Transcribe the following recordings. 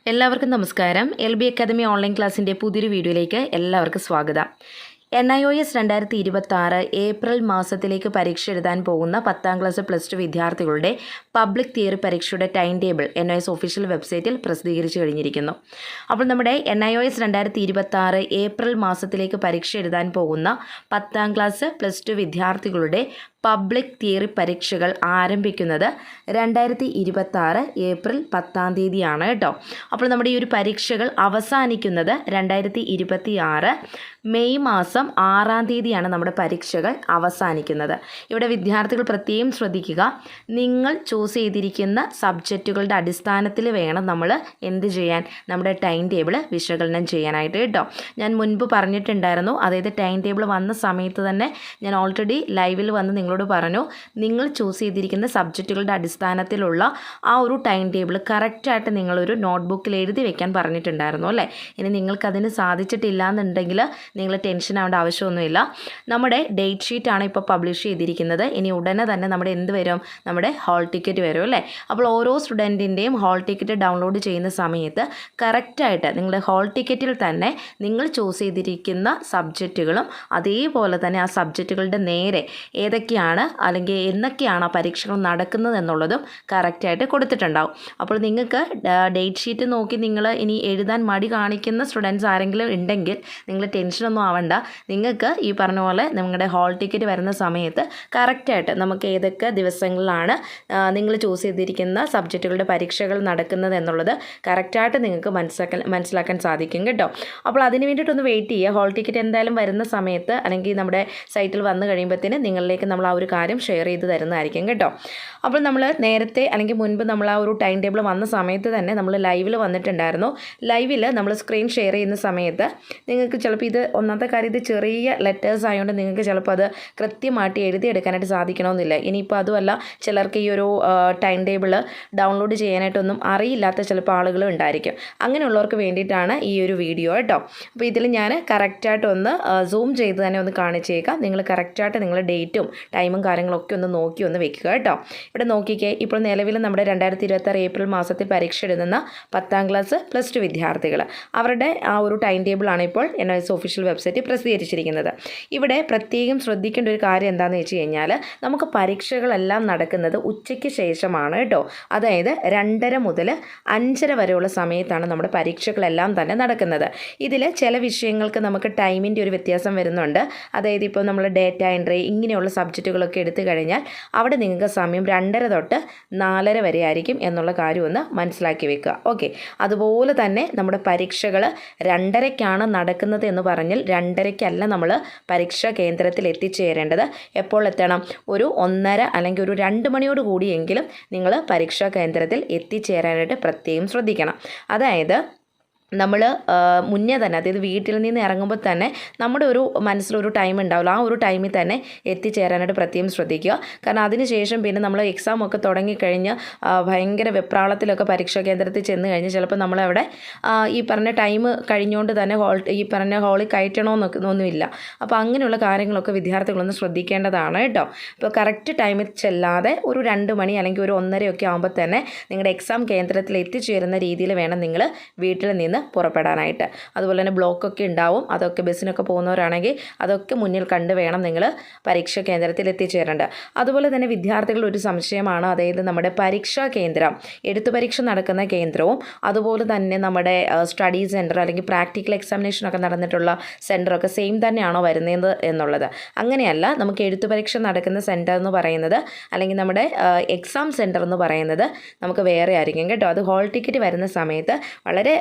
എല്ലാവർക്കും നമസ്കാരം. LB academy online ക്ലാസ്സിൻ്റെ പുതിയൊരു വീഡിയോയിലേക്ക് എല്ലാവർക്കും സ്വാഗതം. NIOS 2026 ഏപ്രിൽ മാസത്തിലേക്ക് പരീക്ഷ എഴുതാൻ പോകുന്ന 10ാം ക്ലാസ് പ്ലസ് ടു വിദ്യാർത്ഥികളുടെ പബ്ലിക് തിയറി പരീക്ഷയുടെ ടൈം ടേബിൾ NIOS ഒഫീഷ്യൽ വെബ്സൈറ്റിൽ പ്രസിദ്ധീകരിച്ചു കഴിഞ്ഞിരിക്കുന്നു. അപ്പോൾ നമ്മുടെ NIOS 2026 ഏപ്രിൽ മാസത്തിലേക്ക് പരീക്ഷ എഴുതാൻ പോകുന്ന 10ാം ക്ലാസ് പ്ലസ് ടു വിദ്യാർത്ഥികളുടെ പബ്ലിക് തിയറി പരീക്ഷകൾ ആരംഭിക്കുന്നത് 2026 ഏപ്രിൽ 10ാം തീയതിയാണ് കേട്ടോ. അപ്പോൾ നമ്മുടെ ഈ ഒരു പരീക്ഷകൾ അവസാനിക്കുന്നത് 2026 മെയ് മാസം 6ാം തീയതിയാണ് നമ്മുടെ പരീക്ഷകൾ അവസാനിക്കുന്നത്. ഇവിടെ വിദ്യാർത്ഥികൾ പ്രത്യേകം ശ്രദ്ധിക്കുക, നിങ്ങൾ ചൂസ് ചെയ്തിരിക്കുന്ന സബ്ജക്റ്റുകളുടെ അടിസ്ഥാനത്തിൽ വേണം നമ്മൾ എന്ത് ചെയ്യാൻ, നമ്മുടെ ടൈം ടേബിൾ വിശകലനം ചെയ്യാനായിട്ട് കേട്ടോ. ഞാൻ മുൻപ് പറഞ്ഞിട്ടുണ്ടായിരുന്നു, അതായത് ടൈം ടേബിൾ വന്ന സമയത്ത് തന്നെ ഞാൻ ഓൾറെഡി ലൈവിൽ വന്ന് നിങ്ങളോട് പറഞ്ഞു, നിങ്ങൾ ചൂസ് ചെയ്തിരിക്കുന്ന സബ്ജക്റ്റുകളുടെ അടിസ്ഥാനത്തിലുള്ള ആ ഒരു ടൈം ടേബിൾ കറക്റ്റായിട്ട് നിങ്ങളൊരു നോട്ട്ബുക്കിൽ എഴുതി വെക്കാൻ പറഞ്ഞിട്ടുണ്ടായിരുന്നു അല്ലേ. ഇനി നിങ്ങൾക്കതിന് സാധിച്ചിട്ടില്ല എന്നുണ്ടെങ്കിൽ നിങ്ങൾ ടെൻഷൻ ആവേണ്ട ആവശ്യമൊന്നുമില്ല. നമ്മുടെ ഡേറ്റ് ഷീറ്റാണ് ഇപ്പോൾ പബ്ലിഷ് ചെയ്തിരിക്കുന്നത്. ഇനി ഉടനെ തന്നെ നമ്മുടെ എന്ത് വരും, നമ്മുടെ ഹോൾ ടിക്കറ്റ് വരും അല്ലേ. അപ്പോൾ ഓരോ സ്റ്റുഡൻറ്റിൻ്റെയും ഹോൾ ടിക്കറ്റ് ഡൗൺലോഡ് ചെയ്യുന്ന സമയത്ത് കറക്റ്റായിട്ട് നിങ്ങളുടെ ഹോൾ ടിക്കറ്റിൽ തന്നെ നിങ്ങൾ ചൂസ് ചെയ്തിരിക്കുന്ന സബ്ജക്റ്റുകളും അതേപോലെ തന്നെ ആ സബ്ജക്റ്റുകളുടെ നേരെ ഏതൊക്കെയാണ് അല്ലെങ്കിൽ എന്നൊക്കെയാണ് ആ പരീക്ഷകൾ നടക്കുന്നത് എന്നുള്ളതും കറക്റ്റായിട്ട് കൊടുത്തിട്ടുണ്ടാവും. അപ്പോൾ നിങ്ങൾക്ക് ഡേറ്റ് ഷീറ്റ് നോക്കി നിങ്ങൾ ഇനി എഴുതാൻ മടി കാണിക്കുന്ന സ്റ്റുഡൻസ് ആരെങ്കിലും ഉണ്ടെങ്കിൽ നിങ്ങൾ ടെൻഷനൊന്നും ആവണ്ട. നിങ്ങൾക്ക് ഈ പറഞ്ഞ പോലെ നിങ്ങളുടെ ഹോൾ ടിക്കറ്റ് വരുന്ന സമയത്ത് കറക്റ്റായിട്ട് നമുക്ക് ഏതൊക്കെ ദിവസങ്ങളിലാണ് നിങ്ങൾ ചൂസ് ചെയ്തിരിക്കുന്ന സബ്ജക്റ്റുകളുടെ പരീക്ഷകൾ നടക്കുന്നത് എന്നുള്ളത് കറക്റ്റായിട്ട് നിങ്ങൾക്ക് മനസ്സിലാക്കാൻ സാധിക്കും കേട്ടോ. അപ്പോൾ അതിന് വേണ്ടിയിട്ടൊന്ന് വെയിറ്റ് ചെയ്യുക. ഹോൾ ടിക്കറ്റ് എന്തായാലും വരുന്ന സമയത്ത് അല്ലെങ്കിൽ നമ്മുടെ സൈറ്റിൽ വന്നു കഴിയുമ്പോഴത്തേന് നിങ്ങളിലേക്ക് നമ്മൾ ആ ഒരു കാര്യം ഷെയർ ചെയ്ത് തരുന്നതായിരിക്കും കേട്ടോ. അപ്പോൾ നമ്മൾ നേരത്തെ അല്ലെങ്കിൽ മുൻപ് നമ്മൾ ആ ഒരു ടൈം ടേബിൾ വന്ന സമയത്ത് തന്നെ നമ്മൾ ലൈവിൽ വന്നിട്ടുണ്ടായിരുന്നു. ലൈവിൽ നമ്മൾ സ്ക്രീൻ ഷെയർ ചെയ്യുന്ന സമയത്ത് നിങ്ങൾക്ക് ചിലപ്പോൾ ഇത് ഒന്നാമത്തെ കാര്യം, ഇത് ചെറിയ ലെറ്റേഴ്സ് ആയതുകൊണ്ട് നിങ്ങൾക്ക് ചിലപ്പോൾ അത് കൃത്യമായിട്ട് എഴുതിയെടുക്കാനായിട്ട് സാധിക്കണമെന്നില്ല. ഇനിയിപ്പോൾ അതുമല്ല, ചിലർക്ക് ഈ ഒരു ടൈം ടേബിൾ ഡൗൺലോഡ് ചെയ്യാനായിട്ടൊന്നും അറിയില്ലാത്ത ചിലപ്പോൾ ആളുകൾ ഉണ്ടായിരിക്കും. അങ്ങനെയുള്ളവർക്ക് വേണ്ടിയിട്ടാണ് ഈ ഒരു വീഡിയോ കേട്ടോ. അപ്പോൾ ഇതിൽ ഞാൻ കറക്റ്റായിട്ടൊന്ന് സൂം ചെയ്ത് തന്നെ ഒന്ന് കാണിച്ചേക്കാം. നിങ്ങൾ കറക്റ്റായിട്ട് നിങ്ങളുടെ ഡേറ്റും ടൈമും കാര്യങ്ങളൊക്കെ ഒന്ന് നോക്കി ഒന്ന് വെക്കുക കേട്ടോ. ഇവിടെ നോക്കിക്കേ, ഇപ്പോൾ നിലവിൽ നമ്മുടെ 2026 ഏപ്രിൽ മാസത്തിൽ പരീക്ഷ എഴുതുന്ന 10ാം ക്ലാസ് പ്ലസ് ടു വിദ്യാർത്ഥികൾ അവരുടെ ആ ഒരു ടൈം ടേബിളാണ് ഇപ്പോൾ NIOS ഒഫീഷ്യൽ വെബ്സൈറ്റിൽ പ്രസിദ്ധീകരിച്ചിരിക്കുന്നത്. ഇവിടെ പ്രത്യേകം ശ്രദ്ധിക്കേണ്ട ഒരു കാര്യം എന്താണെന്ന് വെച്ച് കഴിഞ്ഞാൽ, നമുക്ക് പരീക്ഷകളെല്ലാം നടക്കുന്നത് ഉച്ചയ്ക്ക് ശേഷമാണ് കേട്ടോ. അതായത് 2:30 മുതൽ 5:30 വരെയുള്ള സമയത്താണ് നമ്മുടെ പരീക്ഷകളെല്ലാം തന്നെ നടക്കുന്നത്. ഇതിൽ ചില വിഷയങ്ങൾക്ക് നമുക്ക് ടൈമിൻ്റെ ഒരു വ്യത്യാസം വരുന്നുണ്ട്. അതായത് ഇപ്പോൾ നമ്മൾ ഡേറ്റ എൻട്രി ഇങ്ങനെയുള്ള സബ്ജക്റ്റുകളൊക്കെ എടുത്തു കഴിഞ്ഞാൽ അവിടെ നിങ്ങൾക്ക് സമയം 2:30 തൊട്ട് 4:30 വരെ ആയിരിക്കും എന്നുള്ള കാര്യം ഒന്ന് മനസ്സിലാക്കി വെക്കുക. ഓക്കെ, അതുപോലെ തന്നെ നമ്മുടെ പരീക്ഷകൾ 2:30ക്കാണ് നടക്കുന്നത് എന്ന് പറഞ്ഞാൽ 2:30ക്കല്ല നമ്മൾ പരീക്ഷാ കേന്ദ്രത്തിൽ എത്തിച്ചേരേണ്ടത്. എപ്പോൾ എത്തണം? ഒരു 1:30 അല്ലെങ്കിൽ ഒരു 2 മണിയോട് കൂടിയെങ്കിലും നിങ്ങൾ പരീക്ഷാ കേന്ദ്രത്തിൽ എത്തിച്ചേരാനായിട്ട് പ്രത്യേകം ശ്രദ്ധിക്കണം. അതായത് നമ്മൾ മുന്നേ തന്നെ, അതായത് വീട്ടിൽ നിന്ന് ഇറങ്ങുമ്പോൾ തന്നെ നമ്മുടെ ഒരു മനസ്സിലൊരു ടൈം ഉണ്ടാവില്ല, ആ ഒരു ടൈമിൽ തന്നെ എത്തിച്ചേരാനായിട്ട് പ്രത്യേകം ശ്രദ്ധിക്കുക. കാരണം അതിനുശേഷം പിന്നെ നമ്മൾ എക്സാം ഒക്കെ തുടങ്ങിക്കഴിഞ്ഞ് ഭയങ്കര വെപ്രാളത്തിലൊക്കെ പരീക്ഷാ കേന്ദ്രത്തിൽ ചെന്ന് കഴിഞ്ഞ് ചിലപ്പോൾ നമ്മളവിടെ ഈ പറഞ്ഞ ടൈം കഴിഞ്ഞുകൊണ്ട് തന്നെ ഈ പറഞ്ഞ ഹോളിൽ കയറ്റണമെന്നൊക്കെ ഒന്നുമില്ല. അപ്പോൾ അങ്ങനെയുള്ള കാര്യങ്ങളൊക്കെ വിദ്യാർത്ഥികളൊന്ന് ശ്രദ്ധിക്കേണ്ടതാണ് കേട്ടോ. ഇപ്പോൾ കറക്റ്റ് ടൈമിൽ ചെല്ലാതെ ഒരു 2 മണി അല്ലെങ്കിൽ ഒരു 1:30 ഒക്കെ ആകുമ്പോൾ തന്നെ നിങ്ങളുടെ എക്സാം കേന്ദ്രത്തിൽ എത്തിച്ചേരുന്ന രീതിയിൽ വേണം നിങ്ങൾ വീട്ടിൽ നിന്ന് പുറപ്പെടാനായിട്ട്. അതുപോലെ തന്നെ ബ്ലോക്കൊക്കെ ഉണ്ടാവും, അതൊക്കെ ബസ്സിനൊക്കെ പോകുന്നവരാണെങ്കിൽ അതൊക്കെ മുന്നിൽ കണ്ട് വേണം നിങ്ങൾ പരീക്ഷാ കേന്ദ്രത്തിൽ എത്തിച്ചേരേണ്ടത്. അതുപോലെ തന്നെ വിദ്യാർത്ഥികൾ ഒരു സംശയമാണ്, അതായത് നമ്മുടെ പരീക്ഷാ കേന്ദ്രം, എഴുത്തു പരീക്ഷ നടക്കുന്ന കേന്ദ്രവും അതുപോലെ തന്നെ നമ്മുടെ സ്റ്റഡി സെൻറ്റർ അല്ലെങ്കിൽ പ്രാക്ടിക്കൽ എക്സാമിനേഷനൊക്കെ നടന്നിട്ടുള്ള സെൻറ്ററൊക്കെ സെയിം തന്നെയാണോ വരുന്നത് എന്നുള്ളത്. അങ്ങനെയല്ല, നമുക്ക് എഴുത്തു പരീക്ഷ നടക്കുന്ന സെൻറ്റർ എന്ന് പറയുന്നത് അല്ലെങ്കിൽ നമ്മുടെ എക്സാം സെൻറ്റർ എന്ന് പറയുന്നത് നമുക്ക് വേറെ ആയിരിക്കും കേട്ടോ. അത് ഹോൾ ടിക്കറ്റ് വരുന്ന സമയത്ത് വളരെ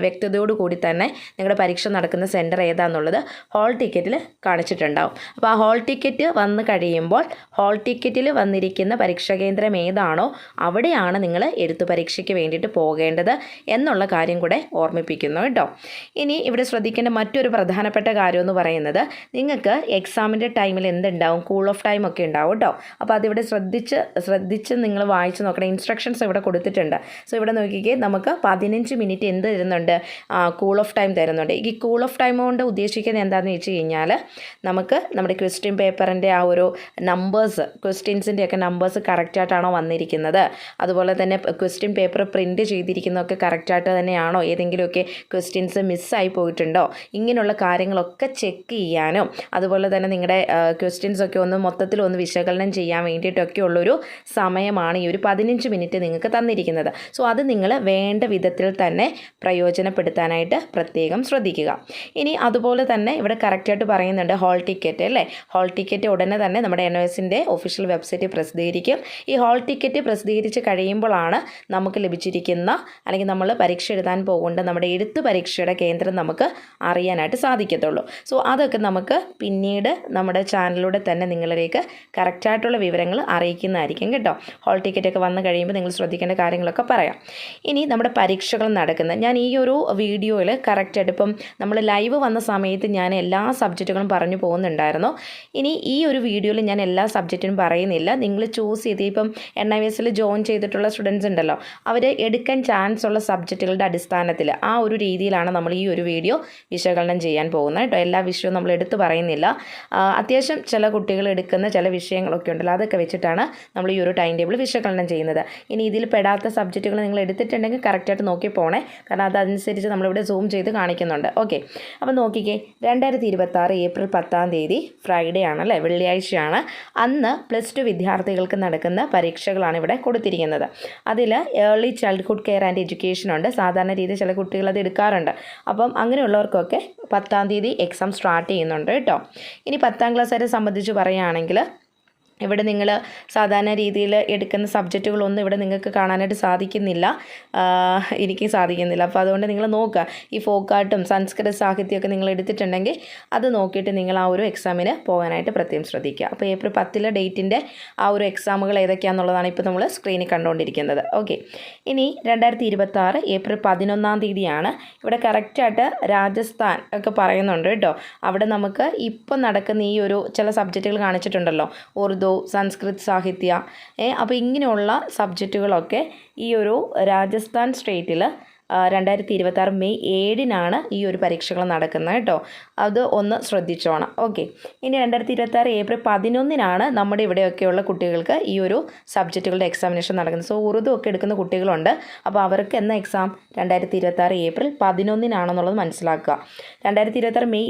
വ്യക്തതയോട് കൂടി തന്നെ നിങ്ങളുടെ പരീക്ഷ നടക്കുന്ന സെൻറ്റർ ഏതാണെന്നുള്ളത് ഹോൾ ടിക്കറ്റിൽ കാണിച്ചിട്ടുണ്ടാവും. അപ്പോൾ ആ ഹോൾ ടിക്കറ്റ് വന്ന് കഴിയുമ്പോൾ ഹോൾ ടിക്കറ്റിൽ വന്നിരിക്കുന്ന പരീക്ഷാ കേന്ദ്രം ഏതാണോ അവിടെയാണ് നിങ്ങൾ എഴുത്തു പരീക്ഷയ്ക്ക് വേണ്ടിയിട്ട് പോകേണ്ടത് എന്നുള്ള കാര്യം കൂടെ ഓർമ്മിപ്പിക്കുന്നു കേട്ടോ. ഇനി ഇവിടെ ശ്രദ്ധിക്കേണ്ട മറ്റൊരു പ്രധാനപ്പെട്ട കാര്യം എന്ന് പറയുന്നത്, നിങ്ങൾക്ക് എക്സാമിൻ്റെ ടൈമിൽ എന്തുണ്ടാവും, കൂൾ ഓഫ് ടൈം ഒക്കെ ഉണ്ടാവും കേട്ടോ. അപ്പോൾ അതിവിടെ ശ്രദ്ധിച്ച് നിങ്ങൾ വായിച്ച് നോക്കണം. ഇൻസ്ട്രക്ഷൻസ് ഇവിടെ കൊടുത്തിട്ടുണ്ട്. സോ ഇവിടെ നോക്കിക്കേ, നമുക്ക് 15 മിനിറ്റ് എന്ത് തരുന്നുണ്ട്, കൂൾ ഓഫ് ടൈം തരുന്നുണ്ട്. ഈ കൂൾ ഓഫ് ടൈം കൊണ്ട് ഉദ്ദേശിക്കുന്നത് എന്താണെന്ന് വെച്ച് കഴിഞ്ഞാൽ നമുക്ക് നമ്മുടെ ക്വസ്റ്റ്യൻ പേപ്പറിൻ്റെ ആ ഒരു നമ്പേഴ്സ്, ക്വസ്റ്റ്യൻസിൻ്റെയൊക്കെ നമ്പേഴ്സ് കറക്റ്റായിട്ടാണോ വന്നിരിക്കുന്നത്, അതുപോലെ തന്നെ ക്വസ്റ്റ്യൻ പേപ്പർ പ്രിൻറ്റ് ചെയ്തിരിക്കുന്നതൊക്കെ കറക്റ്റായിട്ട് തന്നെയാണോ, ഏതെങ്കിലുമൊക്കെ ക്വസ്റ്റ്യൻസ് മിസ്സായി പോയിട്ടുണ്ടോ, ഇങ്ങനെയുള്ള കാര്യങ്ങളൊക്കെ ചെക്ക് ചെയ്യാനും അതുപോലെ തന്നെ നിങ്ങളുടെ ക്വസ്റ്റ്യൻസൊക്കെ ഒന്ന് മൊത്തത്തിലൊന്ന് വിശകലനം ചെയ്യാൻ വേണ്ടിയിട്ടൊക്കെ ഉള്ളൊരു സമയമാണ് ഈ ഒരു 15 മിനിറ്റ് നിങ്ങൾക്ക് തന്നിരിക്കുന്നത്. സോ അത് നിങ്ങൾ വേണ്ട വിധത്തിൽ തന്നെ പ്രയോജനപ്പെടുത്താനായിട്ട് പ്രത്യേകം ശ്രദ്ധിക്കുക. ഇനി അതുപോലെ തന്നെ ഇവിടെ കറക്റ്റായിട്ട് പറയുന്നുണ്ട് ഹാൾ ടിക്കറ്റ് അല്ലേ. ഹാൾ ടിക്കറ്റ് ഉടനെ തന്നെ നമ്മുടെ NIOSൻ്റെ ഒഫീഷ്യൽ വെബ്സൈറ്റിൽ പ്രസിദ്ധീകരിക്കും. ഈ ഹാൾ ടിക്കറ്റ് പ്രസിദ്ധീകരിച്ച് കഴിയുമ്പോഴാണ് നമുക്ക് ലഭിച്ചിരിക്കുന്ന അല്ലെങ്കിൽ നമ്മൾ പരീക്ഷ എഴുതാൻ പോകുന്ന നമ്മുടെ എഴുത്ത് പരീക്ഷയുടെ കേന്ദ്രം നമുക്ക് അറിയാനായിട്ട് സാധിക്കത്തുള്ളൂ. സോ അതൊക്കെ നമുക്ക് പിന്നീട് നമ്മുടെ ചാനലിലൂടെ തന്നെ നിങ്ങളിലേക്ക് കറക്റ്റായിട്ടുള്ള വിവരങ്ങൾ അറിയിക്കുന്നതായിരിക്കും കേട്ടോ. ഹാൾ ടിക്കറ്റൊക്കെ വന്നു കഴിയുമ്പോൾ നിങ്ങൾ ശ്രദ്ധിക്കേണ്ട കാര്യങ്ങളൊക്കെ പറയാം. ഇനി നമ്മുടെ പരീക്ഷകൾ നടക്കുന്നത് ഞാൻ ഈ ഒരു വീഡിയോയിൽ കറക്റ്റായിട്ട് ഇപ്പം നമ്മൾ ലൈവ് വന്ന സമയത്ത് ഞാൻ എല്ലാ സബ്ജക്റ്റുകളും പറഞ്ഞു പോകുന്നുണ്ടായിരുന്നു. ഇനി ഈ ഒരു വീഡിയോയിൽ ഞാൻ എല്ലാ സബ്ജക്റ്റിനും പറയുന്നില്ല. നിങ്ങൾ ചൂസ് ചെയ്ത് ഇപ്പം NIOSൽ ജോയിൻ ചെയ്തിട്ടുള്ള സ്റ്റുഡൻസ് ഉണ്ടല്ലോ, അവർ എടുക്കാൻ ചാൻസ് ഉള്ള സബ്ജക്റ്റുകളുടെ അടിസ്ഥാനത്തിൽ ആ ഒരു രീതിയിലാണ് നമ്മൾ ഈ ഒരു വീഡിയോ വിശകലനം ചെയ്യാൻ പോകുന്നത് കേട്ടോ. എല്ലാ വിഷയവും നമ്മൾ എടുത്ത് പറയുന്നില്ല. അത്യാവശ്യം ചില കുട്ടികൾ എടുക്കുന്ന ചില വിഷയങ്ങളൊക്കെ ഉണ്ടല്ലോ, അതൊക്കെ വെച്ചിട്ടാണ് നമ്മൾ ഈ ഒരു ടൈം ടേബിൾ വിശകലനം ചെയ്യുന്നത്. ഇനി ഇതിൽ പെടാത്ത സബ്ജക്റ്റുകൾ നിങ്ങൾ എടുത്തിട്ടുണ്ടെങ്കിൽ കറക്റ്റായിട്ട് നോക്കി പോണേ, കാരണം അതനുസരിച്ച് നമ്മളിവിടെ സൂം ചെയ്ത് കാണിക്കുന്നുണ്ട്. ഓക്കെ, അപ്പോൾ നോക്കിക്കേ, 2026 ഏപ്രിൽ 10 ഫ്രൈഡേ ആണല്ലേ, വെള്ളിയാഴ്ചയാണ്. അന്ന് +2 വിദ്യാർത്ഥികൾക്ക് നടക്കുന്ന പരീക്ഷകളാണ് ഇവിടെ കൊടുത്തിരിക്കുന്നത്. അതിൽ early childhood care and education ഉണ്ട്. സാധാരണ രീതിയിൽ ചില കുട്ടികൾ അത് എടുക്കാറുണ്ട്. അപ്പം അങ്ങനെയുള്ളവർക്കൊക്കെ 10 എക്സാം സ്റ്റാർട്ട് ചെയ്യുന്നുണ്ട് കേട്ടോ. ഇനി 10ാം ക്ലാസ്സുകാരെ സംബന്ധിച്ച് പറയുകയാണെങ്കിൽ ഇവിടെ നിങ്ങൾ സാധാരണ രീതിയിൽ എടുക്കുന്ന സബ്ജക്റ്റുകളൊന്നും ഇവിടെ നിങ്ങൾക്ക് കാണാനായിട്ട് സാധിക്കുന്നില്ല, എനിക്ക് സാധിക്കുന്നില്ല. അപ്പോൾ അതുകൊണ്ട് നിങ്ങൾ നോക്കുക, ഈ ഫോക്കാട്ടും സംസ്കൃത സാഹിത്യമൊക്കെ നിങ്ങൾ എടുത്തിട്ടുണ്ടെങ്കിൽ അത് നോക്കിയിട്ട് നിങ്ങൾ ആ ഒരു എക്സാമിന് പോകാനായിട്ട് പ്രത്യേകം ശ്രദ്ധിക്കുക. അപ്പോൾ ഏപ്രിൽ 10 ഡേറ്റിൻ്റെ ആ ഒരു എക്സാമുകൾ ഏതൊക്കെയാണെന്നുള്ളതാണ് ഇപ്പോൾ നമ്മൾ സ്ക്രീനിൽ കണ്ടുകൊണ്ടിരിക്കുന്നത്. ഓക്കെ, ഇനി 2026 ഏപ്രിൽ 11 ഇവിടെ കറക്റ്റായിട്ട് രാജസ്ഥാൻ ഒക്കെ പറയുന്നുണ്ട് കേട്ടോ. അവിടെ നമുക്ക് ഇപ്പോൾ നടക്കുന്ന ഈ ഒരു ചില സബ്ജക്റ്റുകൾ കാണിച്ചിട്ടുണ്ടല്ലോ, ഉറുദു, സംസ്കൃത് സാഹിത്യ, അപ്പോൾ ഇങ്ങനെയുള്ള സബ്ജക്റ്റുകളൊക്കെ ഈ ഒരു രാജസ്ഥാൻ സ്റ്റേറ്റിൽ 2026 മെയ് 7 ഈ ഒരു പരീക്ഷകൾ നടക്കുന്നത് കേട്ടോ. അത് ഒന്ന് ശ്രദ്ധിച്ചോണം. ഓക്കെ, ഇനി 2026 ഏപ്രിൽ 11 നമ്മുടെ ഇവിടെയൊക്കെയുള്ള കുട്ടികൾക്ക് ഈ ഒരു സബ്ജക്റ്റുകളുടെ എക്സാമിനേഷൻ നടക്കുന്നത്. സോ ഉറുദു ഒക്കെ എടുക്കുന്ന കുട്ടികളുണ്ട്. അപ്പോൾ അവർക്ക് എന്ന എക്സാം 2026 ഏപ്രിൽ 11 മനസ്സിലാക്കുക. 2026 മെയ്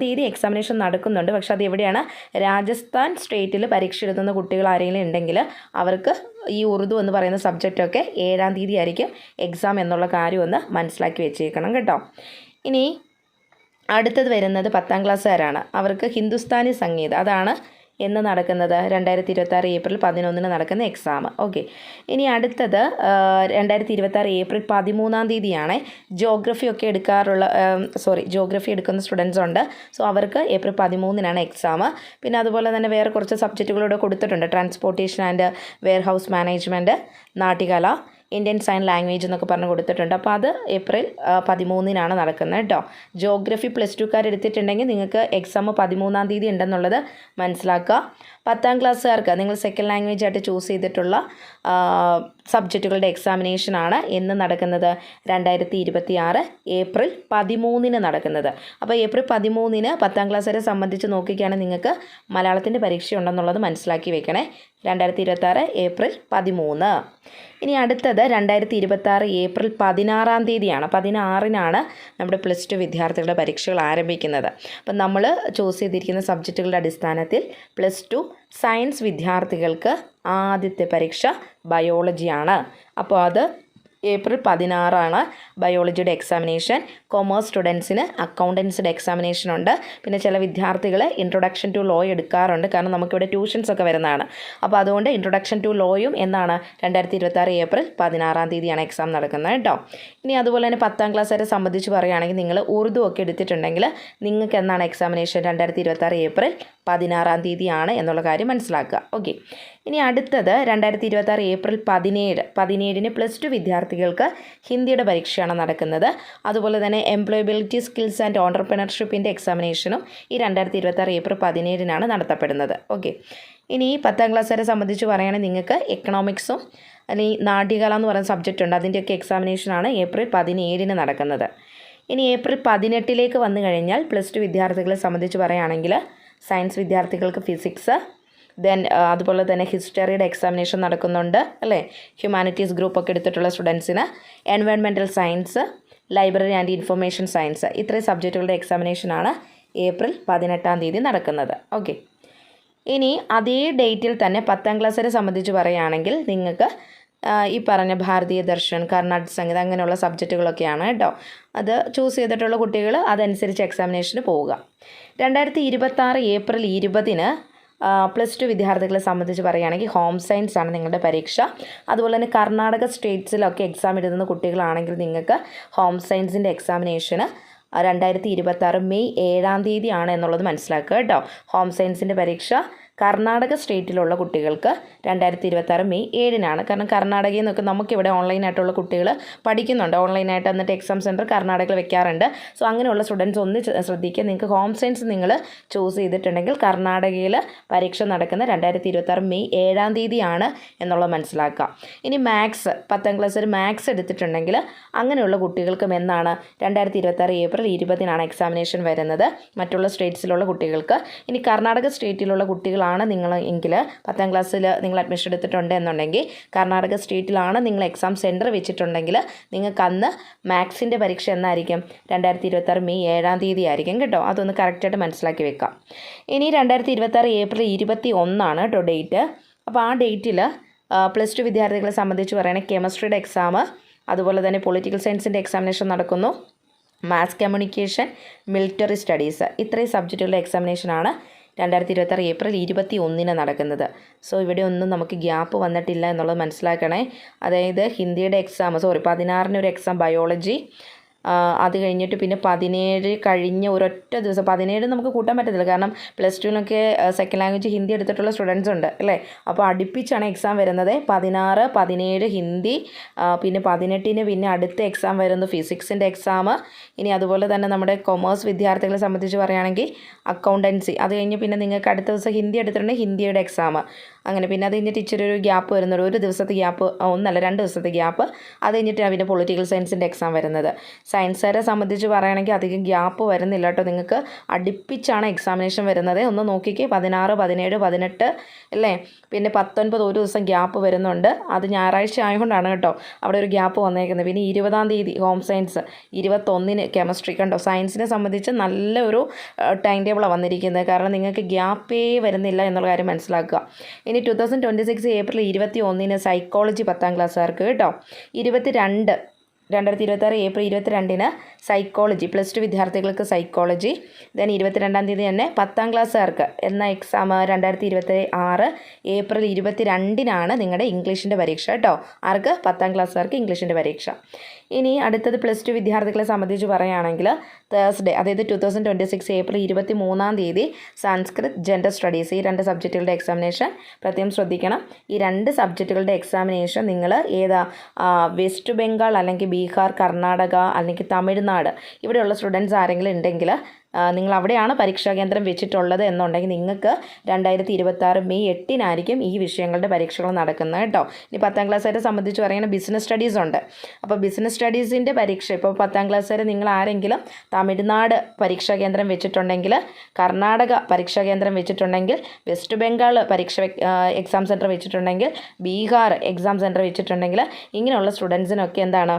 7 എക്സാമിനേഷൻ നടക്കുന്നുണ്ട്. പക്ഷേ അത് എവിടെയാണ്, രാജസ്ഥാൻ സ്റ്റേറ്റിൽ പരീക്ഷ എഴുതുന്ന കുട്ടികൾ ആരെങ്കിലും ഉണ്ടെങ്കിൽ അവർക്ക് ഈ ഉറുദു എന്ന് പറയുന്ന സബ്ജക്റ്റൊക്കെ 7 ആയിരിക്കും എക്സാം എന്നുള്ള കാര്യം ഒന്ന് മനസ്സിലാക്കി വെച്ചേക്കണം കേട്ടോ. ഇനി അടുത്തത് വരുന്നത് 10ാം ക്ലാസ്സുകാരാണ്. അവർക്ക് ഹിന്ദുസ്ഥാനി സംഗീതം, അതാണ് എന്ന് നടക്കുന്നത് 2026 ഏപ്രിൽ 11 നടക്കുന്ന എക്സാം. ഓക്കെ, ഇനി അടുത്തത് 2026 ഏപ്രിൽ 13 ജോഗ്രഫി ഒക്കെ ജോഗ്രഫി എടുക്കുന്ന സ്റ്റുഡൻസ് ഉണ്ട്. സോ അവർക്ക് ഏപ്രിൽ 13 എക്സാം. പിന്നെ അതുപോലെ തന്നെ വേറെ കുറച്ച് സബ്ജക്റ്റുകളൂടെ കൊടുത്തിട്ടുണ്ട്. ട്രാൻസ്പോർട്ടേഷൻ ആൻഡ് വെയർഹൗസ് മാനേജ്മെൻറ്റ്, നാട്ടികല, ഇന്ത്യൻ സൈൻ ലാംഗ്വേജ് എന്നൊക്കെ പറഞ്ഞ് കൊടുത്തിട്ടുണ്ട്. അപ്പോൾ അത് ഏപ്രിൽ 13 നടക്കുന്നത് കേട്ടോ. ജോഗ്രഫി +2 എടുത്തിട്ടുണ്ടെങ്കിൽ നിങ്ങൾക്ക് എക്സാം 13 ഉണ്ടെന്നുള്ളത് മനസ്സിലാക്കുക. 10ാം ക്ലാസ്സുകാർക്ക് നിങ്ങൾ സെക്കൻഡ് ലാംഗ്വേജ് ആയിട്ട് ചൂസ് ചെയ്തിട്ടുള്ള സബ്ജക്റ്റുകളുടെ എക്സാമിനേഷനാണ് എന്ന് നടക്കുന്നത് 2026 ഏപ്രിൽ 13 നടക്കുന്നത്. അപ്പോൾ ഏപ്രിൽ 13 10ാം ക്ലാസ്സുകാരെ സംബന്ധിച്ച് നോക്കിക്കുകയാണെങ്കിൽ നിങ്ങൾക്ക് മലയാളത്തിൻ്റെ പരീക്ഷ ഉണ്ടെന്നുള്ളത് മനസ്സിലാക്കി വെക്കണേ. 2026 ഏപ്രിൽ 13. ഇനി അടുത്തത് 2026 ഏപ്രിൽ 16 16 നമ്മുടെ +2 വിദ്യാർത്ഥികളുടെ പരീക്ഷകൾ ആരംഭിക്കുന്നത്. അപ്പം നമ്മൾ ചൂസ് ചെയ്തിരിക്കുന്ന സബ്ജക്റ്റുകളുടെ അടിസ്ഥാനത്തിൽ +2 സയൻസ് വിദ്യാർത്ഥികൾക്ക് ആദ്യത്തെ പരീക്ഷ ബയോളജിയാണ്. അപ്പോൾ അത് ഏപ്രിൽ 16 ബയോളജിയുടെ എക്സാമിനേഷൻ. കൊമേഴ്സ് സ്റ്റുഡൻസിന് അക്കൗണ്ടൻസിയുടെ എക്സാമിനേഷൻ ഉണ്ട്. പിന്നെ ചില വിദ്യാർത്ഥികൾ ഇൻട്രൊഡക്ഷൻ ടു ലോ എടുക്കാറുണ്ട്, കാരണം നമുക്കിവിടെ ട്യൂഷൻസ് ഒക്കെ വരുന്നതാണ്. അപ്പോൾ അതുകൊണ്ട് ഇൻട്രൊഡക്ഷൻ ടു ലോയും 2026 ഏപ്രിൽ 16 എക്സാം നടക്കുന്നത് കേട്ടോ. ഇനി അതുപോലെ തന്നെ 10ാം ക്ലാസ്സുകാരെ സംബന്ധിച്ച് പറയുകയാണെങ്കിൽ നിങ്ങൾ ഉറുദു ഒക്കെ എടുത്തിട്ടുണ്ടെങ്കിൽ നിങ്ങൾക്ക് എന്നാണ് എക്സാമിനേഷൻ 2026 ഏപ്രിൽ 16 എന്നുള്ള കാര്യം മനസ്സിലാക്കുക. ഓക്കെ, ഇനി അടുത്തത് 2026 ഏപ്രിൽ 17 +2 വിദ്യാർത്ഥികൾക്ക് ഹിന്ദിയുടെ പരീക്ഷയാണ് നടക്കുന്നത്. അതുപോലെ തന്നെ എംപ്ലോയബിലിറ്റി സ്കിൽസ് ആൻഡ് ഓൺടർപ്രണർഷിപ്പിൻ്റെ എക്സാമിനേഷനും ഈ 2026 ഏപ്രിൽ 17 നടത്തപ്പെടുന്നത്. ഓക്കെ, ഇനി 10ാം ക്ലാസ്സുകാരെ സംബന്ധിച്ച് പറയുകയാണെങ്കിൽ നിങ്ങൾക്ക് എക്കണോമിക്സും അല്ലെങ്കിൽ നാട്യകല എന്ന് പറയുന്ന സബ്ജക്റ്റ് ഉണ്ട്, അതിൻ്റെയൊക്കെ എക്സാമിനേഷനാണ് ഏപ്രിൽ 17 നടക്കുന്നത്. ഇനി ഏപ്രിൽ 18 വന്നു കഴിഞ്ഞാൽ പ്ലസ് ടു വിദ്യാർത്ഥികളെ സംബന്ധിച്ച് പറയുകയാണെങ്കിൽ സയൻസ് വിദ്യാർത്ഥികൾക്ക് ഫിസിക്സ്, അതുപോലെ തന്നെ ഹിസ്റ്ററിയുടെ എക്സാമിനേഷൻ നടക്കുന്നുണ്ട് അല്ലേ. ഹ്യൂമാനിറ്റീസ് ഗ്രൂപ്പൊക്കെ എടുത്തിട്ടുള്ള സ്റ്റുഡൻസിന് environmental science, library and information science, ഇത്രയും സബ്ജക്റ്റുകളുടെ എക്സാമിനേഷനാണ് ഏപ്രിൽ 18 നടക്കുന്നത്. ഓക്കെ, ഇനി അതേ ഡേറ്റിൽ തന്നെ 10ാം ക്ലാസ്സിനെ സംബന്ധിച്ച് പറയുകയാണെങ്കിൽ നിങ്ങൾക്ക് ഈ പറഞ്ഞ ഭാരതീയ ദർശൻ, കർണാടക സംഗീതം അങ്ങനെയുള്ള സബ്ജക്റ്റുകളൊക്കെയാണ് കേട്ടോ. അത് ചൂസ് ചെയ്തിട്ടുള്ള കുട്ടികൾ അതനുസരിച്ച് എക്സാമിനേഷന് പോവുക. 2026 ഏപ്രിൽ 20 പ്ലസ് ടു വിദ്യാർത്ഥികളെ സംബന്ധിച്ച് പറയുകയാണെങ്കിൽ ഹോം സയൻസ് ആണ് നിങ്ങളുടെ പരീക്ഷ. അതുപോലെ തന്നെ കർണാടക സ്റ്റേറ്റ്സിലൊക്കെ എക്സാം എഴുതുന്ന കുട്ടികളാണെങ്കിൽ നിങ്ങൾക്ക് ഹോം സയൻസിൻ്റെ എക്സാമിനേഷന് 2026 മെയ് 7 എന്നുള്ളത് മനസ്സിലാക്കുക കേട്ടോ. ഹോം സയൻസിൻ്റെ പരീക്ഷ കർണാടക സ്റ്റേറ്റിലുള്ള കുട്ടികൾക്ക് 2026 മെയ് 7 കാരണം കർണാടകയിൽ നിന്നൊക്കെ നമുക്കിവിടെ ഓൺലൈനായിട്ടുള്ള കുട്ടികൾ പഠിക്കുന്നുണ്ട്. ഓൺലൈനായിട്ട് എന്നിട്ട് എക്സാം സെൻറ്റർ കർണാടകയിൽ വെക്കാറുണ്ട്. സോ അങ്ങനെയുള്ള സ്റ്റുഡൻസ് ഒന്ന് ശ്രദ്ധിക്കുക. നിങ്ങൾക്ക് ഹോം സയൻസ് നിങ്ങൾ ചൂസ് ചെയ്തിട്ടുണ്ടെങ്കിൽ കർണാടകയിൽ പരീക്ഷ നടക്കുന്ന 2026 മെയ് 7 എന്നുള്ളത് മനസ്സിലാക്കുക. ഇനി മാത്സ് 10ാം ക്ലാസ്സിൽ മാത്സ് എടുത്തിട്ടുണ്ടെങ്കിൽ അങ്ങനെയുള്ള കുട്ടികൾക്കും എന്നാണ് 2026 ഏപ്രിൽ 20 എക്സാമിനേഷൻ വരുന്നത് മറ്റുള്ള സ്റ്റേറ്റ്സിലുള്ള കുട്ടികൾക്ക്. ഇനി കർണാടക സ്റ്റേറ്റിലുള്ള കുട്ടികളാണ് നിങ്ങൾ എങ്കിൽ 10ാം ക്ലാസ്സിൽ നിങ്ങൾ അഡ്മിഷൻ എടുത്തിട്ടുണ്ട് എന്നുണ്ടെങ്കിൽ കർണാടക സ്റ്റേറ്റിലാണ് നിങ്ങൾ എക്സാം സെൻറ്റർ വെച്ചിട്ടുണ്ടെങ്കിൽ നിങ്ങൾക്ക് അന്ന് മാത്സിൻ്റെ പരീക്ഷ എന്നായിരിക്കും 2026 മെയ് 7 ആയിരിക്കും കേട്ടോ. അതൊന്ന് കറക്റ്റായിട്ട് മനസ്സിലാക്കി വെക്കാം. ഇനി 2026 ഏപ്രിൽ 21 കേട്ടോ ഡേറ്റ്. അപ്പോൾ ആ ഡേറ്റിൽ പ്ലസ് ടു വിദ്യാർത്ഥികളെ സംബന്ധിച്ച് പറയുകയാണെങ്കിൽ കെമിസ്ട്രിയുടെ എക്സാം, അതുപോലെ തന്നെ പൊളിറ്റിക്കൽ സയൻസിൻ്റെ എക്സാമിനേഷൻ നടക്കുന്നു. മാത്സ് കമ്മ്യൂണിക്കേഷൻ, മിലിറ്ററി സ്റ്റഡീസ്, ഇത്രയും സബ്ജക്റ്റുകളുടെ എക്സാമിനേഷനാണ് 2026 ഏപ്രിൽ 21 നടക്കുന്നത്. സോ ഇവിടെ ഒന്നും നമുക്ക് ഗ്യാപ്പ് വന്നിട്ടില്ല എന്നുള്ളത് മനസ്സിലാക്കണേ. അതായത് ഹിന്ദിയുടെ എക്സാം 16 ഒരു എക്സാം ബയോളജി, അത് കഴിഞ്ഞിട്ട് പിന്നെ 17 കഴിഞ്ഞ ഒരൊറ്റ ദിവസം 17 നമുക്ക് കൂട്ടാൻ പറ്റത്തില്ല, കാരണം പ്ലസ് ടുവിനൊക്കെ സെക്കൻഡ് ലാംഗ്വേജ് ഹിന്ദി എടുത്തിട്ടുള്ള സ്റ്റുഡൻസ് ഉണ്ട് അല്ലേ. അപ്പോൾ അടുപ്പിച്ചാണ് എക്സാം വരുന്നത്. 16, 17 ഹിന്ദി, പിന്നെ 18 പിന്നെ അടുത്ത എക്സാം വരുന്നത് ഫിസിക്സിൻ്റെ എക്സാം. ഇനി അതുപോലെ തന്നെ നമ്മുടെ കൊമേഴ്സ് വിദ്യാർത്ഥികളെ സംബന്ധിച്ച് പറയുകയാണെങ്കിൽ അക്കൗണ്ടൻസി, അത് കഴിഞ്ഞ് പിന്നെ നിങ്ങൾക്ക് അടുത്ത ദിവസം ഹിന്ദി എടുത്തിട്ടുണ്ടെങ്കിൽ ഹിന്ദിയുടെ എക്സാം. അങ്ങനെ പിന്നെ അത് കഴിഞ്ഞിട്ട് ഇച്ചിരി ഒരു ഗ്യാപ്പ് വരുന്നത്, ഒരു ദിവസത്തെ ഗ്യാപ്പ്, 2 ദിവസത്തെ ഗ്യാപ്പ്. അത് കഴിഞ്ഞിട്ട് പിന്നെ പൊളിറ്റിക്കൽ സയൻസിൻ്റെ എക്സാം വരുന്നത്. സയൻസുകാരെ സംബന്ധിച്ച് പറയുകയാണെങ്കിൽ അധികം ഗ്യാപ്പ് വരുന്നില്ല കേട്ടോ. നിങ്ങൾക്ക് അടുപ്പിച്ചാണ് എക്സാമിനേഷൻ വരുന്നത്. ഒന്ന് നോക്കിക്കേ, 16, 17, 18 അല്ലേ, പിന്നെ 19 ഒരു ദിവസം ഗ്യാപ്പ് വരുന്നുണ്ട്. അത് ഞായറാഴ്ച ആയതുകൊണ്ടാണ് കേട്ടോ അവിടെ ഒരു ഗ്യാപ്പ് വന്നേക്കുന്നത്. പിന്നെ 20 ഹോം സയൻസ്, 21 കെമിസ്ട്രി. കണ്ടോ, സയൻസിനെ സംബന്ധിച്ച് നല്ല ഒരു ടൈം ടേബിളാണ് വന്നിരിക്കുന്നത്. കാരണം നിങ്ങൾക്ക് ഗ്യാപ്പേ വരുന്നില്ല എന്നുള്ള കാര്യം മനസ്സിലാക്കുക. ഇനി 2026 ഏപ്രിൽ 21 സൈക്കോളജി 10ാം ക്ലാസ്സുകാർക്ക് കേട്ടോ. 2026 ഏപ്രിൽ 22 സൈക്കോളജി പ്ലസ് ടു വിദ്യാർത്ഥികൾക്ക് സൈക്കോളജി. ദെൻ 22 തീയതി തന്നെ 10ാം ക്ലാസ്സുകാർക്ക് എന്ന എക്സാം 2026 ഏപ്രിൽ 22 നിങ്ങളുടെ ഇംഗ്ലീഷിൻ്റെ പരീക്ഷ കേട്ടോ. ആർക്ക്? 10ാം ക്ലാസ്സുകാർക്ക് ഇംഗ്ലീഷിൻ്റെ പരീക്ഷ. ഇനി അടുത്തത് പ്ലസ് ടു വിദ്യാർത്ഥികളെ സംബന്ധിച്ച് പറയുകയാണെങ്കിൽ തേഴ്സ്ഡേ, അതായത് 2026 ഏപ്രിൽ 23 സംസ്കൃത്, ജെൻഡർ സ്റ്റഡീസ്, ഈ 2 സബ്ജക്റ്റുകളുടെ എക്സാമിനേഷൻ പ്രത്യേകം ശ്രദ്ധിക്കണം. ഈ 2 സബ്ജക്റ്റുകളുടെ എക്സാമിനേഷൻ നിങ്ങൾ ഏതാ, വെസ്റ്റ് ബംഗാൾ അല്ലെങ്കിൽ ബീഹാർ, കർണാടക അല്ലെങ്കിൽ തമിഴ്നാട് ഇവിടെയുള്ള സ്റ്റുഡൻസ് ആരെങ്കിലും ഉണ്ടെങ്കിൽ നിങ്ങൾ അവിടെയാണ് പരീക്ഷാ കേന്ദ്രം വെച്ചിട്ടുള്ളത് എന്നുണ്ടെങ്കിൽ നിങ്ങൾക്ക് 2026 മെയ് 8 ഈ വിഷയങ്ങളുടെ പരീക്ഷകൾ നടക്കുന്നത് കേട്ടോ. ഇനി 10ാം ക്ലാസ്സുകാരെ സംബന്ധിച്ച് പറയുകയാണെങ്കിൽ ബിസിനസ് സ്റ്റഡീസ് ഉണ്ട്. അപ്പോൾ ബിസിനസ് സ്റ്റഡീസിൻ്റെ പരീക്ഷ ഇപ്പോൾ 10ാം ക്ലാസ്സുകാരെ നിങ്ങൾ ആരെങ്കിലും തമിഴ്നാട് പരീക്ഷാ കേന്ദ്രം വെച്ചിട്ടുണ്ടെങ്കിൽ, കർണാടക പരീക്ഷാ കേന്ദ്രം വെച്ചിട്ടുണ്ടെങ്കിൽ, വെസ്റ്റ് ബംഗാൾ എക്സാം സെൻറ്റർ വെച്ചിട്ടുണ്ടെങ്കിൽ, ബീഹാർ എക്സാം സെൻറ്റർ വെച്ചിട്ടുണ്ടെങ്കിൽ, ഇങ്ങനെയുള്ള സ്റ്റുഡൻസിനൊക്കെ എന്താണ്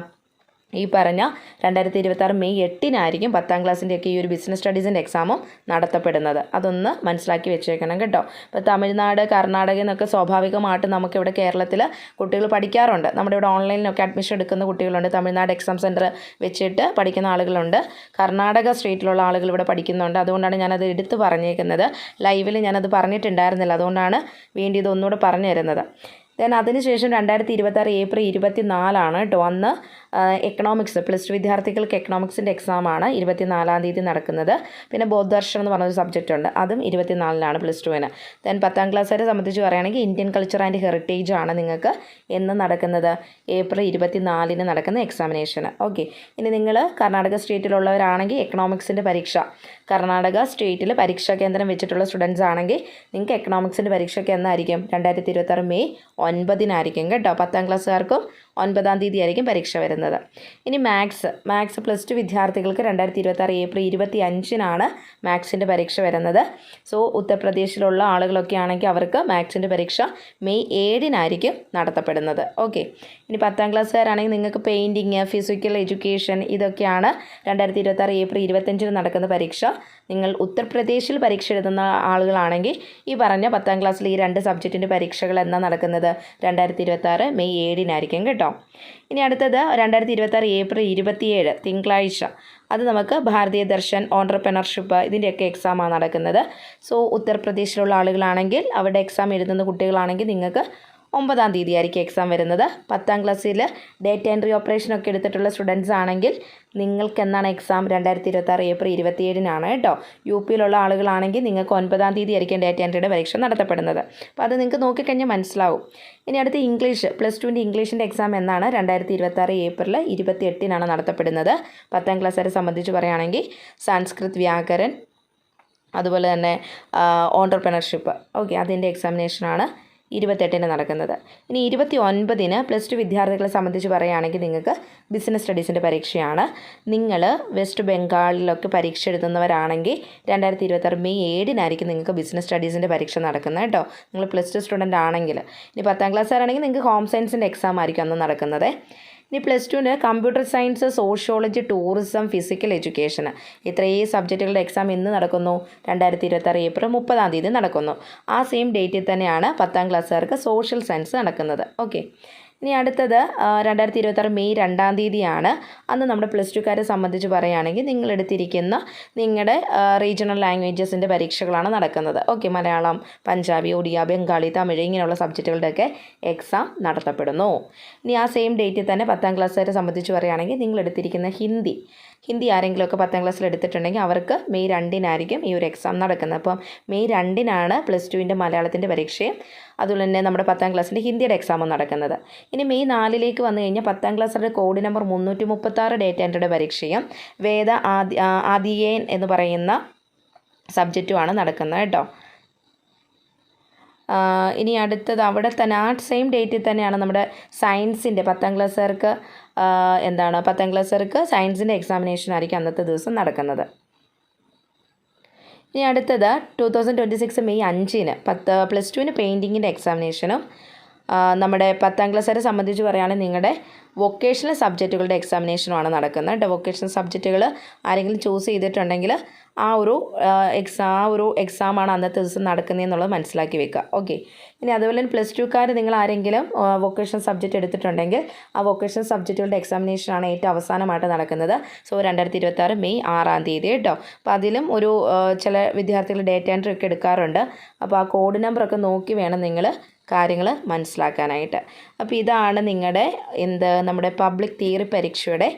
ഈ പറഞ്ഞ 2026 മെയ് 8 10ാം ക്ലാസ്സിൻ്റെയൊക്കെ ഈ ഒരു ബിസിനസ് സ്റ്റഡീസിൻ്റെ എക്സാമും നടത്തപ്പെടുന്നത്. അതൊന്ന് മനസ്സിലാക്കി വെച്ചേക്കണം കേട്ടോ. ഇപ്പോൾ തമിഴ്നാട്, കർണാടക എന്നൊക്കെ സ്വാഭാവികമായിട്ട് നമുക്കിവിടെ കേരളത്തിൽ കുട്ടികൾ പഠിക്കാറുണ്ട്. നമ്മുടെ ഇവിടെ ഓൺലൈനിലൊക്കെ അഡ്മിഷൻ എടുക്കുന്ന കുട്ടികളുണ്ട്. തമിഴ്നാട് എക്സാം സെൻറ്റർ വെച്ചിട്ട് പഠിക്കുന്ന ആളുകളുണ്ട്. കർണാടക സ്റ്റേറ്റിലുള്ള ആളുകൾ ഇവിടെ പഠിക്കുന്നുണ്ട്. അതുകൊണ്ടാണ് ഞാനത് എടുത്ത് പറഞ്ഞേക്കുന്നത്. ലൈവിൽ ഞാനത് പറഞ്ഞിട്ടുണ്ടായിരുന്നില്ല, അതുകൊണ്ടാണ് വീണ്ടും ഇതൊന്നുകൂടെ പറഞ്ഞു തരുന്നത്. ദെൻ അതിനുശേഷം 2026 ഏപ്രിൽ 24 കേട്ടോ. അന്ന് എക്കണോമിക്സ് പ്ലസ് ടു വിദ്യാർത്ഥികൾക്ക് എക്കണോമിക്സിൻ്റെ എക്സാമാണ് 24-ാം തീയതി നടക്കുന്നത്. പിന്നെ ബോധദർശനം എന്ന് പറഞ്ഞൊരു സബ്ജക്റ്റ് ഉണ്ട്, അതും 24-നാണ് പ്ലസ് ടുവിന്. ദെൻ 10ാം ക്ലാസ്സുകാരെ സംബന്ധിച്ച് പറയുകയാണെങ്കിൽ ഇന്ത്യൻ കൾച്ചർ ആൻഡ് ഹെറിറ്റേജ് ആണ് നിങ്ങൾക്ക് എന്ന് നടക്കുന്നത്, ഏപ്രിൽ 24-ന് നടക്കുന്ന എക്സാമിനേഷൻ. ഓക്കെ, ഇനി നിങ്ങൾ കർണാടക സ്റ്റേറ്റിലുള്ളവരാണെങ്കിൽ എക്കണോമിക്സിൻ്റെ പരീക്ഷ കർണാടക സ്റ്റേറ്റിൽ പരീക്ഷാ കേന്ദ്രം വെച്ചിട്ടുള്ള സ്റ്റുഡൻസ് ആണെങ്കിൽ നിങ്ങൾക്ക് എക്കണോമിക്സിൻ്റെ പരീക്ഷയ്ക്ക് എന്നായിരിക്കും 2026 മെയ് 9-നായിരിക്കും കേട്ടോ. 10ാം ക്ലാസ്സുകാർക്കും 9-ാം തീയതി ആയിരിക്കും പരീക്ഷ വരുന്നത്. ഇനി മാത്സ് പ്ലസ് ടു വിദ്യാർത്ഥികൾക്ക് 2026 ഏപ്രിൽ 25-നാണ് മാത്സിൻ്റെ പരീക്ഷ വരുന്നത്. സോ ഉത്തർപ്രദേശിലുള്ള ആളുകളൊക്കെ ആണെങ്കിൽ അവർക്ക് മാത്സിൻ്റെ പരീക്ഷ മെയ് 7-നായിരിക്കും നടത്തപ്പെടുന്നത്. ഓക്കെ, ഇനി 10ാം ക്ലാസ്സുകാരാണെങ്കിൽ നിങ്ങൾക്ക് പെയിൻറ്റിങ്, ഫിസിക്കൽ എഡ്യൂക്കേഷൻ ഇതൊക്കെയാണ് 2026 ഏപ്രിൽ 25-ന് നടക്കുന്ന പരീക്ഷ. നിങ്ങൾ ഉത്തർപ്രദേശിൽ പരീക്ഷ എഴുതുന്ന ആളുകളാണെങ്കിൽ ഈ പറഞ്ഞ 10ാം ക്ലാസ്സിൽ ഈ 2 സബ്ജക്റ്റിൻ്റെ പരീക്ഷകൾ എന്നാ നടക്കുന്നത് 2026 മെയ് 7-നായിരിക്കും കേട്ടോ. ഇനി അടുത്തത് 2026 ഏപ്രിൽ 27 തിങ്കളാഴ്ച, അത് നമുക്ക് ഭാരതീയ ദർശൻ, ഓൺട്രപ്രണർഷിപ്പ് ഇതിൻ്റെയൊക്കെ എക്സാമാണ് നടക്കുന്നത്. സോ ഉത്തർപ്രദേശിലുള്ള ആളുകളാണെങ്കിൽ അവിടെ എക്സാം എഴുതുന്ന കുട്ടികളാണെങ്കിൽ നിങ്ങൾക്ക് 9-ാം തീയതി ആയിരിക്കും എക്സാം വരുന്നത്. 10ാം ക്ലാസ്സിൽ ഡേറ്റ എൻട്രി ഓപ്പറേഷനൊക്കെ എടുത്തിട്ടുള്ള സ്റ്റുഡൻസ് ആണെങ്കിൽ നിങ്ങൾക്ക് എന്നാണ് എക്സാം 2026 ഏപ്രിൽ 27-നാണ് കേട്ടോ. യു പിയിലുള്ള ആളുകളാണെങ്കിൽ നിങ്ങൾക്ക് 9-ാം തീയതി ആയിരിക്കും ഡേറ്റ എൻട്രിയുടെ പരീക്ഷ നടത്തപ്പെടുന്നത്. അപ്പോൾ അത് നിങ്ങൾക്ക് നോക്കിക്കഴിഞ്ഞാൽ മനസ്സിലാവും. ഇനി അടുത്ത് ഇംഗ്ലീഷ് പ്ലസ് ടുവിൻ്റെ ഇംഗ്ലീഷിൻ്റെ എക്സാം എന്നാണ് 2026 ഏപ്രിൽ 28-നാണ് നടത്തപ്പെടുന്നത്. 10ാം ക്ലാസ്സുകാരെ സംബന്ധിച്ച് പറയുകയാണെങ്കിൽ സംസ്കൃത്, വ്യാകരൺ, അതുപോലെ തന്നെ ഓൺട്രപ്രണർഷിപ്പ്, ഓക്കെ, അതിൻ്റെ എക്സാമിനേഷനാണ് 28-ന് നടക്കുന്നത്. ഇനി 29-ന് പ്ലസ് ടു വിദ്യാർത്ഥികളെ സംബന്ധിച്ച് പറയുകയാണെങ്കിൽ നിങ്ങൾക്ക് ബിസിനസ് സ്റ്റഡീസിൻ്റെ പരീക്ഷയാണ്. നിങ്ങൾ വെസ്റ്റ് ബംഗാളിലൊക്കെ പരീക്ഷ എഴുതുന്നവരാണെങ്കിൽ 2026 മെയ് 7-നായിരിക്കും നിങ്ങൾക്ക് ബിസിനസ് സ്റ്റഡീസിൻ്റെ പരീക്ഷ നടക്കുന്നത് കേട്ടോ. നിങ്ങൾ പ്ലസ് ടു സ്റ്റുഡൻ്റ് ആണെങ്കിൽ. ഇനി 10ാം ക്ലാസ്സുകാരാണെങ്കിൽ നിങ്ങൾക്ക് ഹോം സയൻസിൻ്റെ എക്സാം ആയിരിക്കും അന്ന് നടക്കുന്നത്. ഇനി പ്ലസ് ടുവിന് computer science, sociology, tourism, physical education ഇത്രയും സബ്ജക്റ്റുകളുടെ എക്സാം ഇന്ന് നടക്കുന്നു, 2026 ഏപ്രിൽ 30-ാം തീയതി നടക്കുന്നു. ആ സെയിം ഡേറ്റിൽ തന്നെയാണ് 10ാം ക്ലാസ്സുകാർക്ക് സോഷ്യൽ സയൻസ് നടക്കുന്നത്. ഓക്കെ, ഇനി അടുത്തത് 2026 മെയ് 2-ാം തീയതിയാണ്. അന്ന് നമ്മുടെ പ്ലസ് ടുക്കാരെ സംബന്ധിച്ച് പറയുകയാണെങ്കിൽ നിങ്ങളെടുത്തിരിക്കുന്ന നിങ്ങളുടെ റീജിയണൽ ലാംഗ്വേജസിൻ്റെ പരീക്ഷകളാണ് നടക്കുന്നത്. ഓക്കെ, മലയാളം, പഞ്ചാബി, ഒഡിയ, ബംഗാളി, തമിഴ് ഇങ്ങനെയുള്ള സബ്ജക്റ്റുകളുടെയൊക്കെ എക്സാം നടത്തപ്പെടുന്നു. ഇനി ആ സെയിം ഡേറ്റിൽ തന്നെ 10ാം ക്ലാസ്സുകാരെ സംബന്ധിച്ച് പറയുകയാണെങ്കിൽ നിങ്ങളെടുത്തിരിക്കുന്ന ഹിന്ദി ആരെങ്കിലുമൊക്കെ 10ാം ക്ലാസ്സിൽ എടുത്തിട്ടുണ്ടെങ്കിൽ അവർക്ക് മെയ് 2-നായിരിക്കും ഈ ഒരു എക്സാം നടക്കുന്നത്. അപ്പം മെയ് 2-നാണ് പ്ലസ് ടുവിൻ്റെ മലയാളത്തിൻ്റെ പരീക്ഷയും അതുപോലെ തന്നെ നമ്മുടെ 10ാം ക്ലാസ്സിൻ്റെ ഹിന്ദിയുടെ എക്സാമും നടക്കുന്നത്. ഇനി മെയ് 4-ലേക്ക് വന്നു കഴിഞ്ഞാൽ 10ാം ക്ലാസ്സിൻ്റെ കോഡ് നമ്പർ 336 ഡേറ്റ എൻട്രിയുടെ പരീക്ഷയും വേദ ആദിയേൻ എന്ന് പറയുന്ന സബ്ജക്റ്റുമാണ് നടക്കുന്നത് കേട്ടോ. ഇനി അടുത്തത് അവിടെ തന്നെ ആ സെയിം ഡേറ്റിൽ തന്നെയാണ് നമ്മുടെ സയൻസിൻ്റെ 10ാം ക്ലാസ്സുകാർക്ക് 10ാം ക്ലാസ്സുകാർക്ക് സയൻസിൻ്റെ എക്സാമിനേഷൻ ആയിരിക്കും അന്നത്തെ ദിവസം നടക്കുന്നത്. ഇനി അടുത്തത് 2026 മെയ് 5-ന് പ്ലസ് ടുവിന് പെയിൻറ്റിങ്ങിൻ്റെ എക്സാമിനേഷനും നമ്മുടെ 10ാം ക്ലാസ്സുകാരെ സംബന്ധിച്ച് പറയുകയാണെങ്കിൽ നിങ്ങളുടെ വൊക്കേഷണൽ സബ്ജക്റ്റുകളുടെ എക്സാമിനേഷനുമാണ് നടക്കുന്നത്. വൊക്കേഷണൽ സബ്ജക്റ്റുകൾ ആരെങ്കിലും ചൂസ് ചെയ്തിട്ടുണ്ടെങ്കിൽ ആ ഒരു എക്സാമാണ് അന്നത്തെ ദിവസം നടക്കുന്നതെന്നുള്ളത് മനസ്സിലാക്കി വെക്കുക. ഓക്കെ, ഇനി അതുപോലെ തന്നെ പ്ലസ് ടുക്കാർ നിങ്ങൾ ആരെങ്കിലും വൊക്കേഷണൽ സബ്ജക്റ്റ് എടുത്തിട്ടുണ്ടെങ്കിൽ ആ വൊക്കേഷണൽ സബ്ജക്റ്റുകളുടെ എക്സാമിനേഷനാണ് ഏറ്റവും അവസാനമായിട്ട് നടക്കുന്നത്. സോ 2026 മെയ് 6-ാം തീയതി കേട്ടോ. അപ്പോൾ അതിലും ഒരു ചില വിദ്യാർത്ഥികൾ ഡേറ്റ എൻട്രി ഒക്കെ എടുക്കാറുണ്ട്. അപ്പോൾ ആ കോഡ് നമ്പറൊക്കെ നോക്കി വേണം നിങ്ങൾ കാര്യങ്ങൾ മനസ്സിലാക്കാനായിട്ട്. അപ്പോൾ ഇതാണ് നിങ്ങളുടെ നമ്മുടെ പബ്ലിക് തിയറി പരീക്ഷയുടെ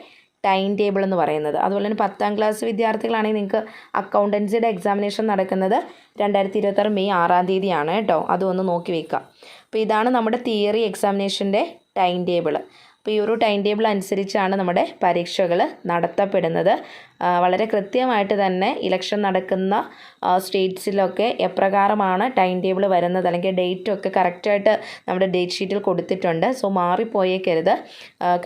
ടൈം ടേബിൾ എന്ന് പറയുന്നത്. അതുപോലെ തന്നെ 10ാം ക്ലാസ് വിദ്യാർത്ഥികളാണെങ്കിൽ നിങ്ങൾക്ക് അക്കൗണ്ടൻസിയുടെ എക്സാമിനേഷൻ നടക്കുന്നത് 2026 മെയ് 6-ാം തീയതിയാണ് കേട്ടോ. അതും ഒന്ന് നോക്കി വയ്ക്കുക. അപ്പോൾ ഇതാണ് നമ്മുടെ തിയറി എക്സാമിനേഷൻ്റെ ടൈം ടേബിൾ. അപ്പോൾ ഈ ഒരു ടൈം ടേബിൾ അനുസരിച്ചാണ് നമ്മുടെ പരീക്ഷകൾ നടത്തപ്പെടുന്നത്. വളരെ കൃത്യമായിട്ട് തന്നെ ഇലക്ഷൻ നടക്കുന്ന സ്റ്റേറ്റ്സിലൊക്കെ എപ്രകാരമാണ് ടൈം ടേബിൾ വരുന്നത് അല്ലെങ്കിൽ ഡേറ്റൊക്കെ കറക്റ്റായിട്ട് നമ്മുടെ ഡേറ്റ് ഷീറ്റിൽ കൊടുത്തിട്ടുണ്ട്. സോ മാറിപ്പോയേക്കരുത്.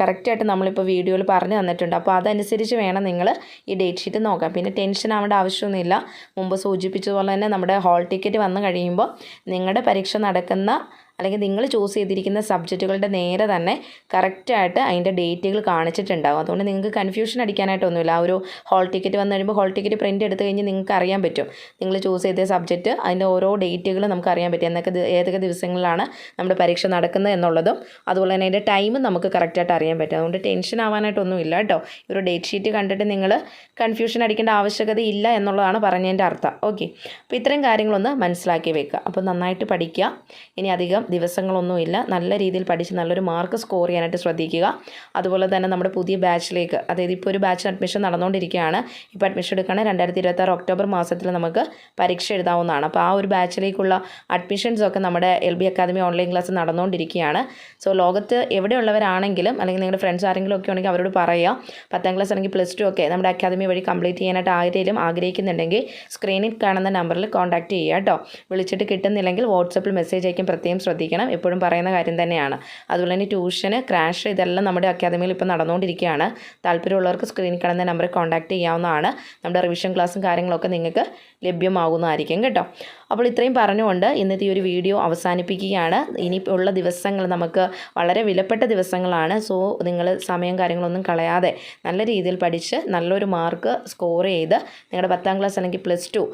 കറക്റ്റായിട്ട് നമ്മളിപ്പോൾ വീഡിയോയിൽ പറഞ്ഞു തന്നിട്ടുണ്ട്. അപ്പോൾ അതനുസരിച്ച് വേണം നിങ്ങൾ ഈ ഡേറ്റ് ഷീറ്റ് നോക്കാം. പിന്നെ ടെൻഷൻ ആവേണ്ട ആവശ്യമൊന്നുമില്ല. മുമ്പ് സൂചിപ്പിച്ചതുപോലെ തന്നെ നമ്മുടെ ഹാൾ ടിക്കറ്റ് വന്നു കഴിയുമ്പോൾ നിങ്ങളുടെ പരീക്ഷ നടക്കുന്ന അല്ലെങ്കിൽ നിങ്ങൾ ചൂസ് ചെയ്തിരിക്കുന്ന സബ്ജക്റ്റുകളുടെ നേരെ തന്നെ കറക്റ്റായിട്ട് അതിൻ്റെ ഡേറ്റുകൾ കാണിച്ചിട്ടുണ്ടാകും. അതുകൊണ്ട് നിങ്ങൾക്ക് കൺഫ്യൂഷൻ അടിക്കാനായിട്ടൊന്നുമില്ല. ആ ഒരു ഹാൾ ടിക്കറ്റ് വന്നു കഴിയുമ്പോൾ ഹാൾ ടിക്കറ്റ് പ്രിൻ്റ് എടുത്ത് കഴിഞ്ഞ് നിങ്ങൾക്ക് അറിയാൻ പറ്റും നിങ്ങൾ ചൂസ് ചെയ്ത സബ്ജക്റ്റ് അതിൻ്റെ ഓരോ ഡേറ്റുകൾ നമുക്ക് അറിയാൻ പറ്റും. ഏതൊക്കെ ദിവസങ്ങളിലാണ് നമ്മുടെ പരീക്ഷ നടക്കുന്നത് എന്നുള്ളതും അതുപോലെ തന്നെ അതിൻ്റെ ടൈമും നമുക്ക് കറക്റ്റായിട്ട് അറിയാൻ പറ്റും. അതുകൊണ്ട് ടെൻഷൻ ആവാനായിട്ടൊന്നുമില്ല കേട്ടോ. ഈ ഒരു ഡേറ്റ് ഷീറ്റ് കണ്ടിട്ട് നിങ്ങൾ കൺഫ്യൂഷൻ അടിക്കേണ്ട ആവശ്യകത ഇല്ല എന്നുള്ളതാണ് പറഞ്ഞതിൻ്റെ അർത്ഥം. ഓക്കെ, അപ്പോൾ ഇത്രയും കാര്യങ്ങളൊന്ന് മനസ്സിലാക്കി വെക്കുക. അപ്പോൾ നന്നായിട്ട് പഠിക്കുക. ഇനി അധികം ദിവസങ്ങളൊന്നുമില്ല. നല്ല രീതിയിൽ പഠിച്ച് നല്ലൊരു മാർക്ക് സ്കോർ ചെയ്യാനായിട്ട് ശ്രദ്ധിക്കുക. അതുപോലെ തന്നെ നമ്മുടെ പുതിയ ബാച്ചിലേക്ക്, അതായത് ഇപ്പോൾ ഒരു ബാച്ചിന് അഡ്മിഷൻ നടന്നുകൊണ്ടിരിക്കുകയാണ്. ഇപ്പോൾ അഡ്മിഷൻ എടുക്കുകയാണെങ്കിൽ 2026 ഒക്ടോബർ മാസത്തിൽ നമുക്ക് പരീക്ഷ എഴുതാവുന്നതാണ്. അപ്പോൾ ആ ഒരു ബാച്ചിലേക്കുള്ള അഡ്മിഷൻസൊക്കെ നമ്മുടെ LB അക്കാദമി ഓൺലൈൻ ക്ലാസ് നടന്നുകൊണ്ടിരിക്കുകയാണ്. സോ ലോകത്ത് എവിടെയുള്ളവരാണെങ്കിലും അല്ലെങ്കിൽ നിങ്ങളുടെ ഫ്രണ്ട്സ് ആരെങ്കിലും ഒക്കെ ഉണ്ടെങ്കിൽ അവരോട് പറയുക. 10ാം ക്ലാസ് അല്ലെങ്കിൽ +2 ഒക്കെ നമ്മുടെ അക്കാദമി വഴി കംപ്ലീറ്റ് ചെയ്യാനായിട്ട് ആരെങ്കിലും ആഗ്രഹിക്കുന്നുണ്ടെങ്കിൽ സ്ക്രീനിൽ കാണുന്ന നമ്പറിൽ കോൺടാക്റ്റ് ചെയ്യുക കേട്ടോ. വിളിച്ചിട്ട് കിട്ടുന്നില്ലെങ്കിൽ വാട്സപ്പിൽ മെസ്സേജ് അയക്കാൻ പ്രത്യേകം ശ്രദ്ധിക്കണം. എപ്പോഴും പറയുന്ന കാര്യം തന്നെയാണ്. അതുപോലെ തന്നെ ട്യൂഷന്, ക്രാഷ് ഇതെല്ലാം നമ്മുടെ അക്കാദമിയിൽ ഇപ്പോൾ നടന്നുകൊണ്ടിരിക്കുകയാണ്. താല്പര്യമുള്ളവർക്ക് സ്ക്രീനിൽ കാണുന്ന നമ്പറിൽ കോൺടാക്റ്റ് ചെയ്യാവുന്നതാണ്. നമ്മുടെ റിവിഷൻ ക്ലാസ്സും കാര്യങ്ങളൊക്കെ നിങ്ങൾക്ക് ലഭ്യമാകുന്നതായിരിക്കും കേട്ടോ. അപ്പോൾ ഇത്രയും പറഞ്ഞുകൊണ്ട് ഇന്നത്തെ ഈ ഒരു വീഡിയോ അവസാനിപ്പിക്കുകയാണ്. ഇനി ഉള്ള ദിവസങ്ങൾ നമുക്ക് വളരെ വിലപ്പെട്ട ദിവസങ്ങളാണ്. സോ നിങ്ങൾ സമയം കാര്യങ്ങളൊന്നും കളയാതെ നല്ല രീതിയിൽ പഠിച്ച് നല്ലൊരു മാർക്ക് സ്കോർ ചെയ്ത് നിങ്ങളുടെ 10ാം ക്ലാസ് അല്ലെങ്കിൽ +2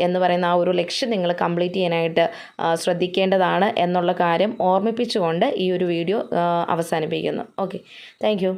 എന്ന് പറയുന്ന ആ ഒരു ലക്ഷ്യം നിങ്ങൾ കംപ്ലീറ്റ് ചെയ്യാനായിട്ട് ശ്രദ്ധിക്കേണ്ടതാണ് എന്നുള്ള കാര്യം ഓർമ്മിപ്പിച്ചുകൊണ്ട് ഈ ഒരു വീഡിയോ അവസാനിപ്പിക്കുന്നു. Okay, thank you.